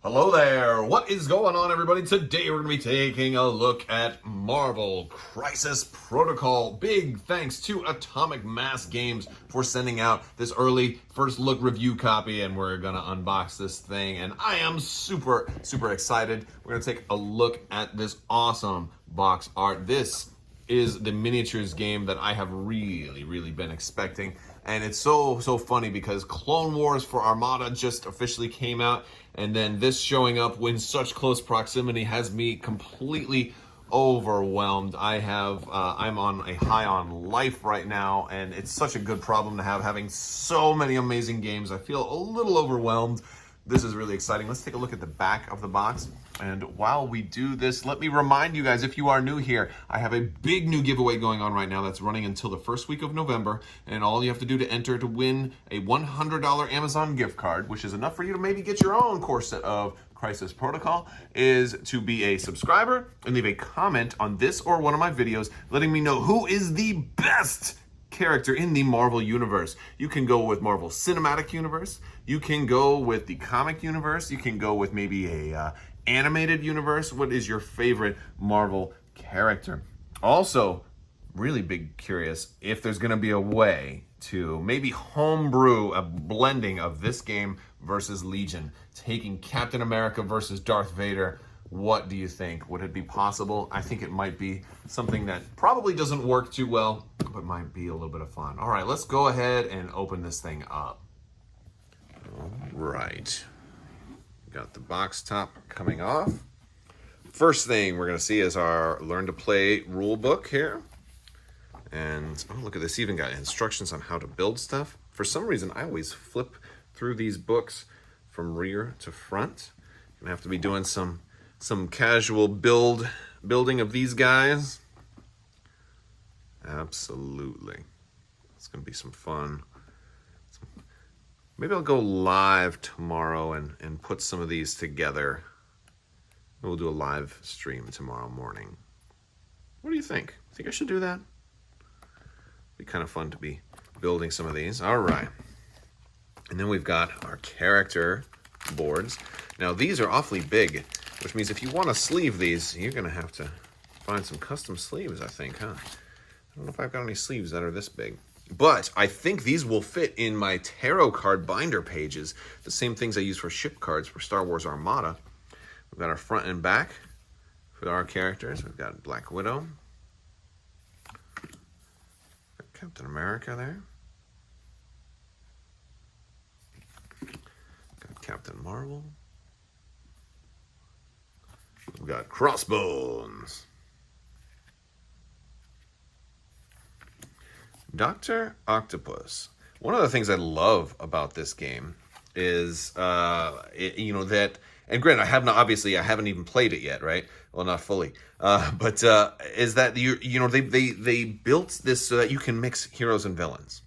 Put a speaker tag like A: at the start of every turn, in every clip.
A: Hello there! What is going on, everybody? Today we're going to be taking a look at Marvel Crisis Protocol. Big thanks to Atomic Mass Games for sending out this early first look review copy, and we're going to unbox this thing, and I am super excited. We're going to take a look at this awesome box art. This is the miniatures game that I have really been expecting. And it's so funny because Clone Wars for Armada just officially came out, and then this showing up in such close proximity has me completely overwhelmed. I'm on a high on life right now, and it's such a good problem to have, having so many amazing games. I feel a little overwhelmed. This is really exciting. Let's take a look at the back of the box. And while we do this, let me remind you guys, if you are new here, I have a big new giveaway going on right now that's running until the first week of November. And all you have to do to enter to win a $100 Amazon gift card, which is enough for you to maybe get your own core set of Crisis Protocol, is to be a subscriber and leave a comment on this or one of my videos letting me know who is the best character in the Marvel universe. You can go with Marvel Cinematic Universe, you can go with the comic universe, you can go with maybe a animated universe. What is your favorite Marvel character? Also, really big curious if there's going to be a way to maybe homebrew a blending of this game versus Legion, taking Captain America versus Darth Vader. What do you think? Would it be possible? I think it might be something that probably doesn't work too well, but might be a little bit of fun. All right, let's go ahead and open this thing up. All right. Got the box top coming off. First thing we're going to see is our Learn to Play rule book here. And oh, look at this, even got instructions on how to build stuff. For some reason, I always flip through these books from rear to front. Gonna have to be doing some casual building of these guys. Absolutely. It's gonna be some fun. Maybe I'll go live tomorrow and put some of these together. We'll do a live stream tomorrow morning. What do you think? Think I should do that? Be kind of fun to be building some of these. All right. And then we've got our character boards. Now these are awfully big, which means if you want to sleeve these, you're going to have to find some custom sleeves, I think, huh? I don't know if I've got any sleeves that are this big. But I think these will fit in my tarot card binder pages. The same things I use for ship cards for Star Wars Armada. We've got our front and back for our characters. We've got Black Widow. Got Captain America there. Got Captain Marvel. We've got Crossbones. Dr. Octopus. One of the things I love about this game is, that, and granted, I haven't even played it yet, right? Well, not fully, but is that they built this so that you can mix heroes and villains.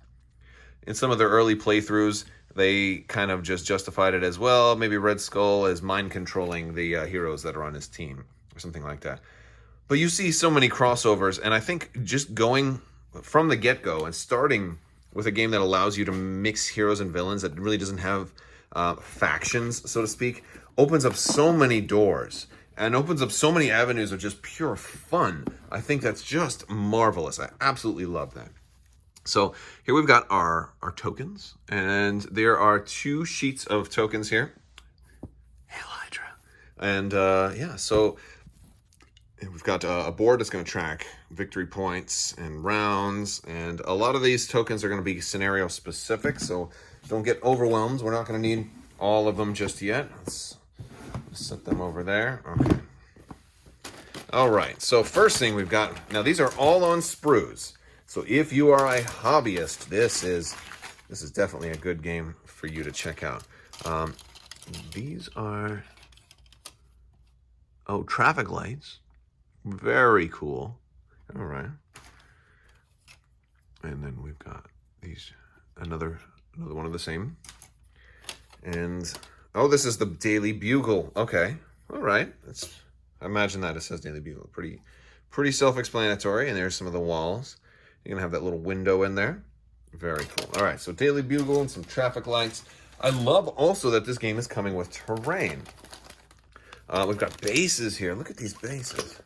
A: In some of their early playthroughs, they kind of just justified it as, well, maybe Red Skull is mind controlling the heroes that are on his team or something like that. But you see so many crossovers, and I think just going from the get-go and starting with a game that allows you to mix heroes and villains that really doesn't have factions, so to speak, opens up so many doors and opens up so many avenues of just pure fun. I think that's just marvelous. I absolutely love that. So here we've got our tokens, and there are 2 sheets of tokens here. Hail Hydra. And so we've got a board that's going to track victory points and rounds, and a lot of these tokens are going to be scenario specific, so don't get overwhelmed. We're not going to need all of them just yet. Let's set them over there. Okay. All right, so first thing we've got, now these are all on sprues. So if you are a hobbyist, this is definitely a good game for you to check out. These are, traffic lights. Very cool. All right. And then we've got these, another one of the same. And, this is the Daily Bugle. Okay. All right. I imagine that it says Daily Bugle. Pretty self-explanatory. And there's some of the walls. You're going to have that little window in there. Very cool. All right. So Daily Bugle and some traffic lights. I love also that this game is coming with terrain. We've got bases here. Look at these bases.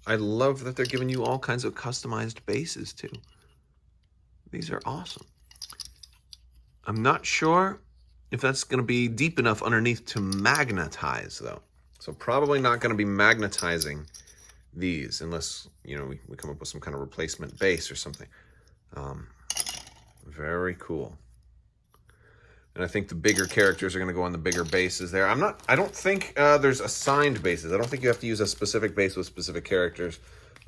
A: I love that they're giving you all kinds of customized bases too. These are awesome. I'm not sure if that's going to be deep enough underneath to magnetize though. So probably not going to be magnetizing these unless, you know, we come up with some kind of replacement base or something. Very cool. And I think the bigger characters are going to go on the bigger bases there. I don't think there's assigned bases. I don't think you have to use a specific base with specific characters.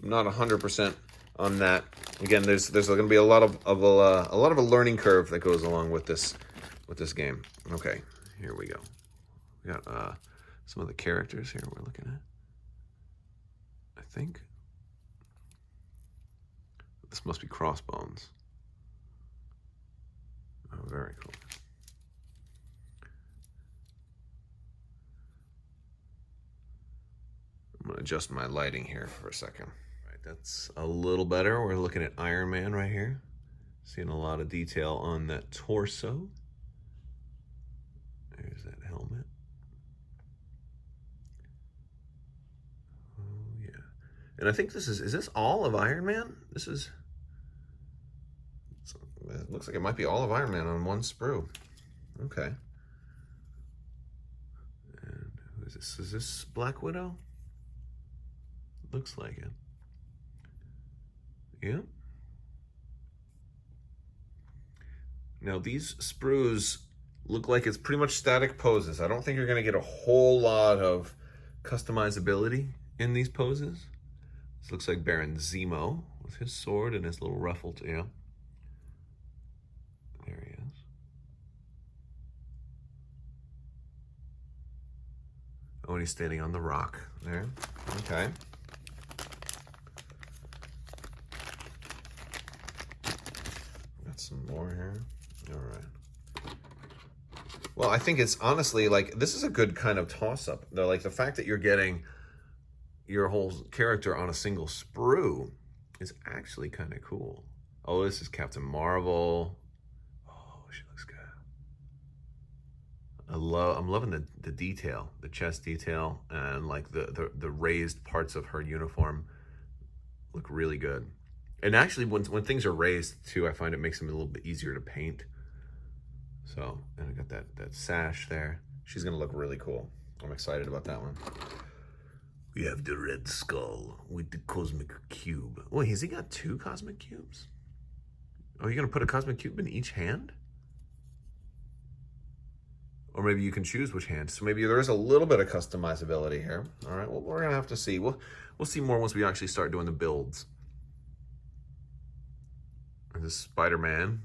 A: I'm not 100% on that. Again, there's going to be a lot of a learning curve that goes along with this game. Okay, here we go. We got some of the characters here we're looking at. I think this must be Crossbones. Oh, very cool. I'm going to adjust my lighting here for a second. All right, that's a little better. We're looking at Iron Man right here. Seeing a lot of detail on that torso. There's that helmet. Oh, yeah. And I think this is this all of Iron Man? It looks like it might be all of Iron Man on one sprue. Okay. And who is this? Is this Black Widow? Looks like it. Yeah. Now these sprues look like it's pretty much static poses. I don't think you're going to get a whole lot of customizability in these poses. This looks like Baron Zemo with his sword and his little ruffled, yeah. There he is. Oh, and he's standing on the rock there. Okay. Got some more here. All right. Well, I think it's honestly like, this is a good kind of toss-up. They're like the fact that you're getting your whole character on a single sprue is actually kind of cool. Oh, this is Captain Marvel. Oh, she looks good. I'm loving the detail, the chest detail, and like the raised parts of her uniform look really good. And actually, when things are raised too, I find it makes them a little bit easier to paint. So, and I got that sash there. She's gonna look really cool. I'm excited about that one. We have the Red Skull with the Cosmic Cube. Wait, has he got 2 Cosmic Cubes? Oh, you're gonna put a Cosmic Cube in each hand? Or maybe you can choose which hand. So maybe there is a little bit of customizability here. All right, well, we're gonna have to see. We'll see more once we actually start doing the builds. And this Spider-Man,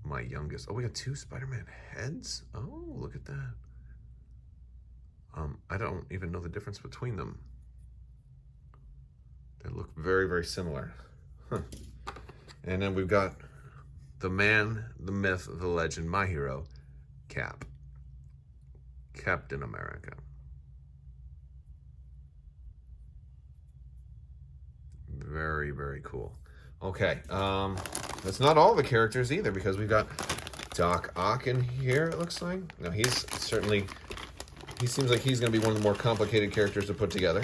A: my youngest. Oh, we got 2 Spider-Man heads? Oh, look at that. I don't even know the difference between them. They look very, very similar. Huh. And then we've got the man, the myth, the legend, my hero, Cap. Captain America. Very, very cool. Okay, that's not all the characters either, because we've got Doc Ock in here, it looks like. Now he seems like he's going to be one of the more complicated characters to put together.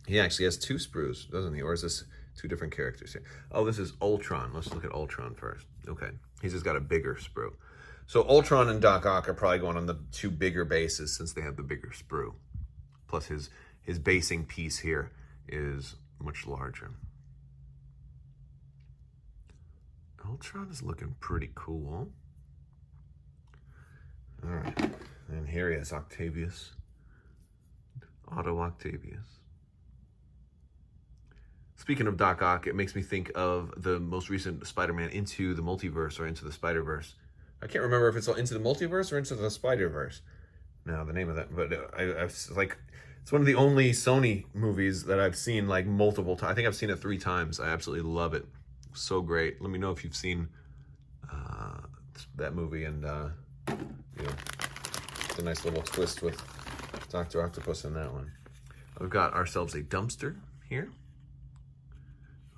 A: He actually has 2 sprues, doesn't he? Or is this 2 different characters here? Oh, this is Ultron. Let's look at Ultron first. Okay, he's just got a bigger sprue. So Ultron and Doc Ock are probably going on the 2 bigger bases since they have the bigger sprue. Plus his basing piece here is much larger. Ultron is looking pretty cool. All right, and here he is, Octavius. Otto Octavius. Speaking of Doc Ock, it makes me think of the most recent Spider-Man Into the Multiverse or Into the Spider-Verse. I can't remember if it's Into the Multiverse or Into the Spider-Verse. No, the name of that, but I've like, it's one of the only Sony movies that I've seen like multiple times. I think I've seen it 3 times. I absolutely love it. So great. Let me know if you've seen that movie, and you know, it's a nice little twist with Dr. Octopus in that one. We've got ourselves a dumpster here.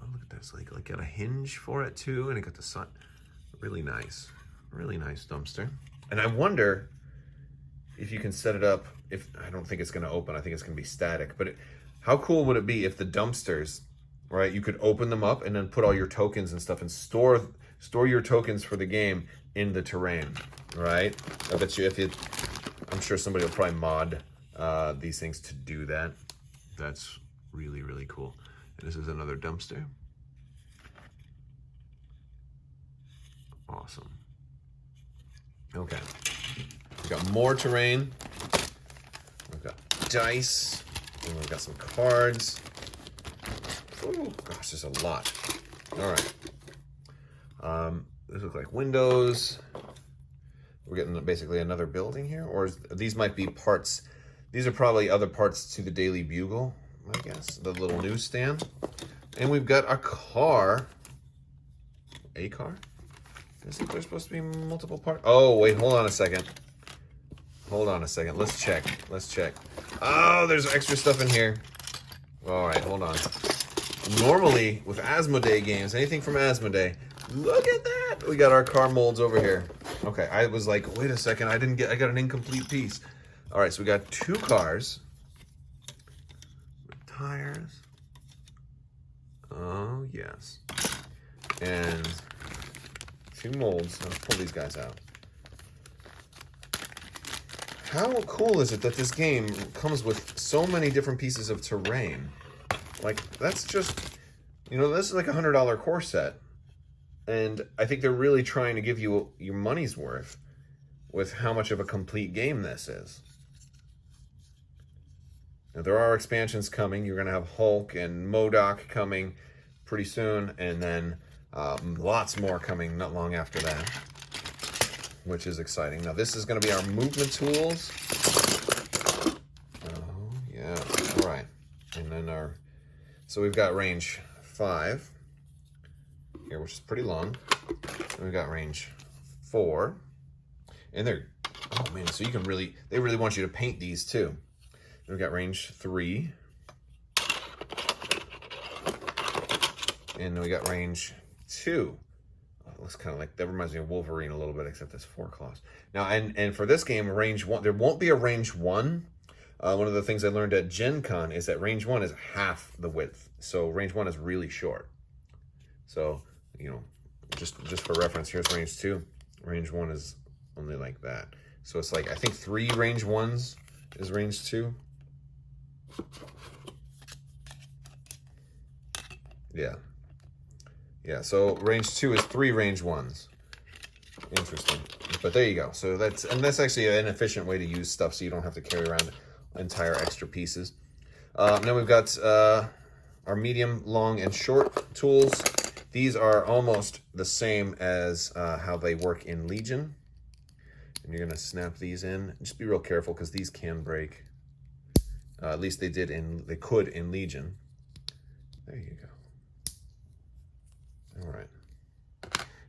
A: Oh, look at that It's like got a hinge for it too, and it got the sun. Really nice dumpster. And I wonder if you can set it up. If I don't think it's going to open, I think it's going to be static. But how cool would it be if the dumpsters, right? You could open them up and then put all your tokens and stuff and store your tokens for the game in the terrain, right? I bet you I'm sure somebody will probably mod these things to do that. That's really, really cool. And this is another dumpster. Awesome. Okay. We've got more terrain. We've got dice. And we've got some cards. Oh gosh, there's a lot. All right. These look like windows. We're getting basically another building here, or these might be parts. These are probably other parts to the Daily Bugle, I guess. The little newsstand. And we've got a car. A car? Isn't there supposed to be multiple parts? Oh, wait, hold on a second. Let's check. Oh, there's extra stuff in here. All right, hold on. Normally, with Asmodee games, anything from Asmodee, look at that. We got our car molds over here. Okay, I was like, wait a second, I got an incomplete piece. All right, so we got 2 cars. Tires. Oh, yes. And 2 molds. Let's pull these guys out. How cool is it that this game comes with so many different pieces of terrain? Like, that's just, this is like a $100 core set. And I think they're really trying to give you your money's worth with how much of a complete game this is. Now, there are expansions coming. You're going to have Hulk and MODOK coming pretty soon. And then lots more coming not long after that, which is exciting. Now, this is going to be our movement tools. Oh, yeah. All right. And then so we've got range 5 here, which is pretty long. And we've got range 4. And oh man, so they really want you to paint these too. We've got range 3. And then we got range 2. Oh, it looks kind of like, that reminds me of Wolverine a little bit, except it's 4 claws. Now, and for this game, range 1, there won't be a range 1. One of the things I learned at Gen Con is that range 1 is half the width. So range 1 is really short. So, just for reference, here's range 2. Range 1 is only like that. So it's like, I think 3 range 1s is range 2. Yeah, so range 2 is 3 range 1s. Interesting. But there you go. So that's actually an efficient way to use stuff so you don't have to carry around entire extra pieces. Now we've got our medium, long, and short tools. These are almost the same as how they work in Legion. And you're gonna snap these in. Just be real careful because these can break. At least they could in Legion. There you go. All right.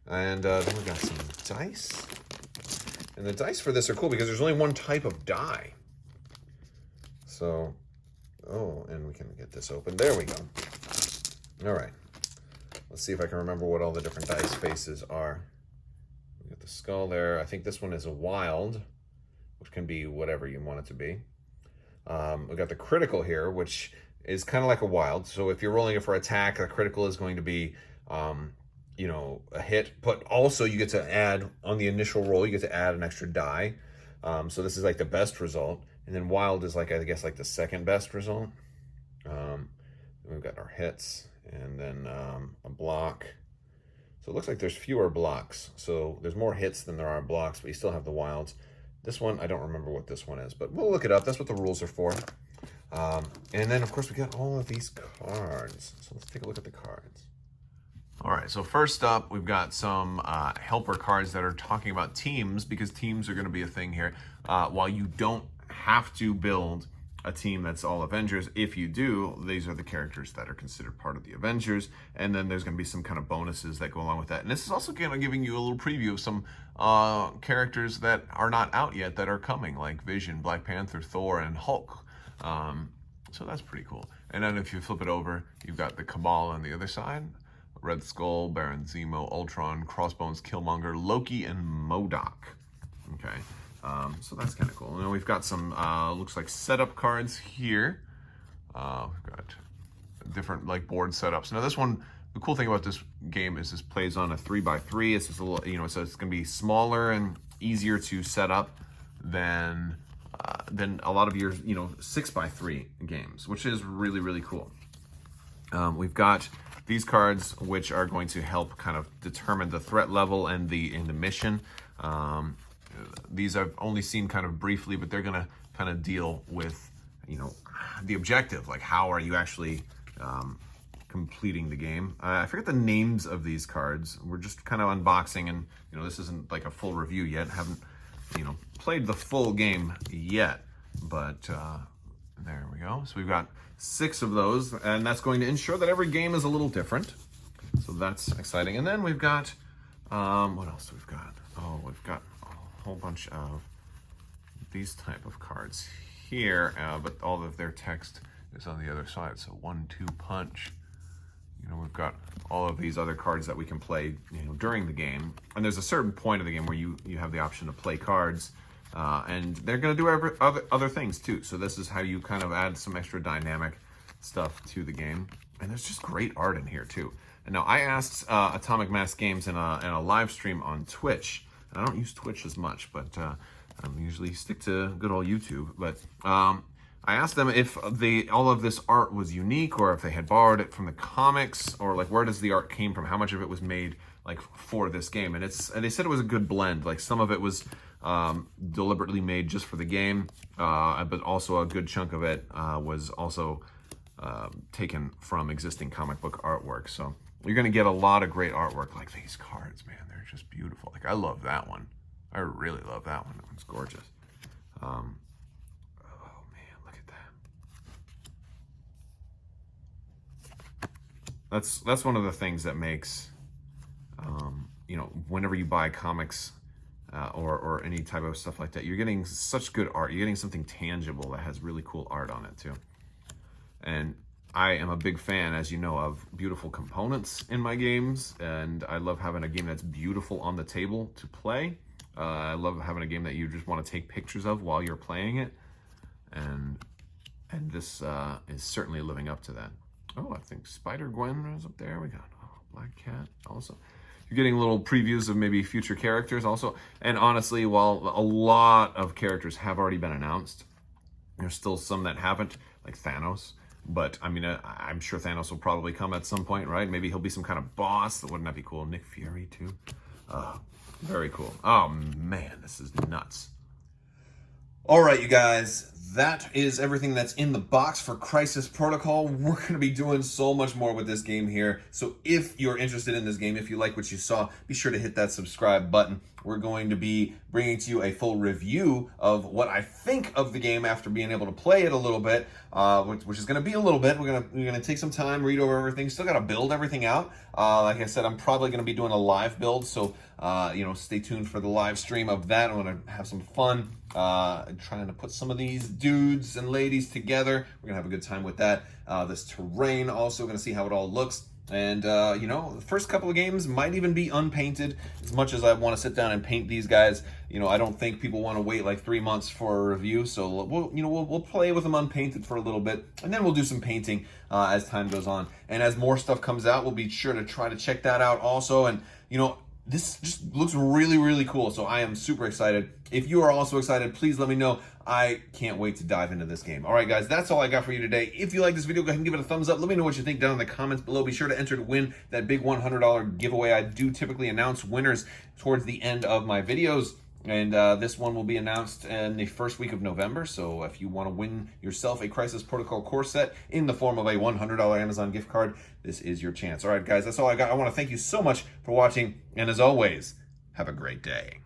A: And then we got some dice. And the dice for this are cool because there's only one type of die. So, and we can get this open. There we go. All right. Let's see if I can remember what all the different dice faces are. We got the skull there. I think this one is a wild, which can be whatever you want it to be. We got the critical here, which is kind of like a wild. So if you're rolling it for attack, a critical is going to be, a hit. But also you get to add, on the initial roll, you get to add an extra die. So this is like the best result. And then wild is like, I guess, like the second best result. We've got our hits. And then a block. So it looks like there's fewer blocks. So there's more hits than there are blocks, but you still have the wilds. This one, I don't remember what this one is, but we'll look it up. That's what the rules are for. And then, of course, we got all of these cards. So let's take a look at the cards. All right, so first up, we've got some helper cards that are talking about teams, because teams are going to be a thing here. While you don't have to build a team that's all Avengers, if you do, these are the characters that are considered part of the Avengers, and then there's going to be some kind of bonuses that go along with that. And this is also kind of giving you a little preview of some characters that are not out yet that are coming, like Vision, Black Panther, Thor, and Hulk. So that's pretty cool. And then if you flip it over, you've got the Cabal on the other side. Red Skull, Baron Zemo, Ultron, Crossbones, Killmonger, Loki, and MODOK. Okay, so that's kind of cool. And then we've got some, looks like setup cards here. We've got different like board setups. Now this one, the cool thing about this game is this plays on a 3x3. It's just a little, you know, so it's going to be smaller and easier to set up than a lot of your, you know, 6x3 games, which is really, really cool. We've got these cards, which are going to help kind of determine the threat level and the mission. These I've only seen kind of briefly, but they're going to kind of deal with, you know, the objective, like how are you actually completing the game. I forget the names of these cards. We're just kind of unboxing, and you know, this isn't like a full review yet. Haven't, you know, played the full game yet, but there we go. So we've got 6 of those, and that's going to ensure that every game is a little different. So that's exciting. And then we've got, what else we've got? Oh, we've got a whole bunch of these type of cards here, but all of their text is on the other side. So 1-2 punch. You know, we've got all of these other cards that we can play, you know, during the game. And there's a certain point of the game where you have the option to play cards, and they're going to do other things too. So this is how you kind of add some extra dynamic stuff to the game. And there's just great art in here too. And now I asked Atomic Mass Games in a live stream on Twitch. And I don't use Twitch as much, but I usually stick to good old YouTube. But I asked them if all of this art was unique, or if they had borrowed it from the comics, or like where does the art came from, how much of it was made like for this game. And they said it was a good blend. Like some of it was deliberately made just for the game, but also a good chunk of it was also taken from existing comic book artwork. So you're going to get a lot of great artwork. Like these cards, man, they're just beautiful. Like I love that one. I really love that one. That one's gorgeous. That's one of the things that makes, you know, whenever you buy comics or any type of stuff like that, you're getting such good art. You're getting something tangible that has really cool art on it too. And I am a big fan, as you know, of beautiful components in my games, and I love having a game that's beautiful on the table to play. I love having a game that you just want to take pictures of while you're playing it, and this is certainly living up to that. Oh, I think Spider-Gwen is up there. We got Black Cat also. You're getting little previews of maybe future characters also. And honestly, while a lot of characters have already been announced, there's still some that haven't, like Thanos. But I mean, I'm sure Thanos will probably come at some point, right? Maybe he'll be some kind of boss. Wouldn't that be cool? Nick Fury too. Very cool. Oh man, this is nuts. All right, you guys. That is everything that's in the box for Crisis Protocol. We're going to be doing so much more with this game here. So if you're interested in this game, if you like what you saw, be sure to hit that subscribe button. We're going to be bringing to you a full review of what I think of the game after being able to play it a little bit, which is going to be a little bit. We're going to take some time, read over everything. Still got to build everything out. Like I said, I'm probably going to be doing a live build, so you know, stay tuned for the live stream of that. I'm going to have some fun trying to put some of these dudes and ladies together. We're going to have a good time with that. This terrain also, going to see how it all looks. And, you know, the first couple of games might even be unpainted. As much as I want to sit down and paint these guys, you know, I don't think people want to wait like 3 months for a review. So we'll play with them unpainted for a little bit, and then we'll do some painting as time goes on. And as more stuff comes out, we'll be sure to try to check that out also. And, you know, this just looks really, really cool. So I am super excited. If you are also excited, please let me know. I can't wait to dive into this game. All right, guys, that's all I got for you today. If you like this video, go ahead and give it a thumbs up. Let me know what you think down in the comments below. Be sure to enter to win that big $100 giveaway. I do typically announce winners towards the end of my videos. And this one will be announced in the first week of November. So if you want to win yourself a Crisis Protocol core set in the form of a $100 Amazon gift card, this is your chance. All right, guys, that's all I got. I want to thank you so much for watching. And as always, have a great day.